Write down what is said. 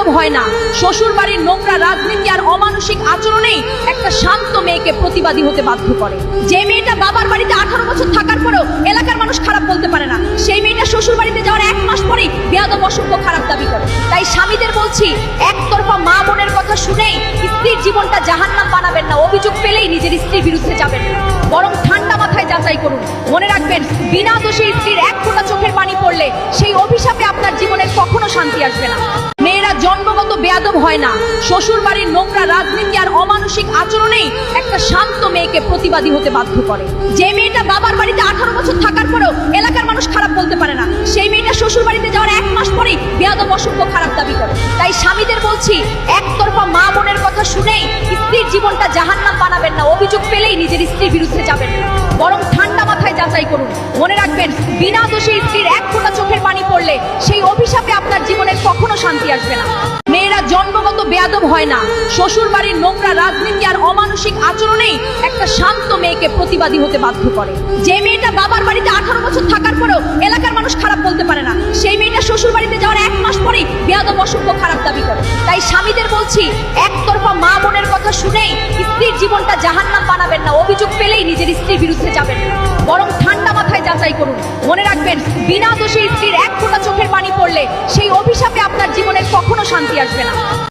বেয়াদব হয় না। শ্বশুর বাড়ির নোংরা রাজনীতি আর অমানসিক আচরণেই একটা শান্ত মেয়েকে প্রতিবাদী হতে বাধ্য করে। যে মেয়েটা বাবার বাড়িতে 18 বছর থাকার পরেও এলাকার মানুষ খারাপ বলতে পারে না, সেই মেয়েটা শ্বশুর বাড়িতে যাওয়ার 1 মাস পরেই বেয়াদব অসভ্য খারাপ দাবি করে। তাই স্বামীদের বলছি, একতরফা মা বোনের কথা শুনেই স্ত্রীর জীবনটা জাহান্নাম বানাবেন না। অভিযোগ পেলেই নিজের স্ত্রীর বিরুদ্ধে যাবেন না, বরং ঠান্ডা মাথায় যাচাই করুন। মনে রাখবেন, বিনা দোষে স্ত্রীর এক ফোঁটা চোখের পানি পড়লে সেই অভিশাপে আপনার জীবনের কখনো শান্তি আসবে না। মেয়েরা জন্মগত বেয়াদব হয় না। শ্বশুর বাড়ির নোংরা রাজনীতি আর অমানসিক আচরণেই একটা শান্ত মেয়েকে প্রতিবাদী হতে বাধ্য করে। যে মেয়েটা বাবার বাড়িতে 18 বছর থাকার পরেও এলাকার মানুষ খারাপ বলতে পারে না, সেই মেয়েটা শ্বশুর বাড়িতে যাওয়ার 1 মাস পরেই বেয়াদব অসভ্য খারাপ দাবি করে। তাই স্বামীদের বলছি, একতরফা মা বোনের কথা শুনেই স্ত্রীর জীবনটা জাহান্নাম বানাবেন না। অভিযোগ পেলেই নিজের স্ত্রীর বিরুদ্ধে যাবেন না, বরং ঠান্ডা মাথায় যাচাই করুন। মনে রাখবেন, বিনা দোষে স্ত্রীর এক ফোঁটা চোখের পানি পড়লে সেই অভিশাপে আপনার জীবনের কখনো শান্তি আসবে না। মেয়েরা জন্মগত বেয়াদব হয় না। শ্বশুর বাড়ির নোংরা রাজনীতি আর অমানসিক আচরণেই একটা শান্ত মেয়েকে প্রতিবাদী হতে বাধ্য করে। যে মেয়েটা বাবার বাড়িতে 18 বছর থাকার পরেও এলাকার মানুষ খারাপ বলতে পারে না, সেই মেয়েটা শ্বশুর বাড়িতে যাওয়ার 1 মাস পরেই বেয়াদব অসভ্য খারাপ দাবি করে। তাই স্বামীদের বলছি, একতরফা মা বোনের কথা শুনেই স্ত্রীর জীবনটা জাহান্নাম বানাবেন না। অভিযোগ পেলেই নিজের স্ত্রীর বিরুদ্ধে যাবেন না, বরং ঠান্ডা মাথায় যাচাই করুন। মনে রাখবেন, বিনা দোষে স্ত্রীর এক ফোঁটা চোখের পানি পড়লে সেই অভিশাপে আপনার জীবনের কখনো শান্তি আসবে না।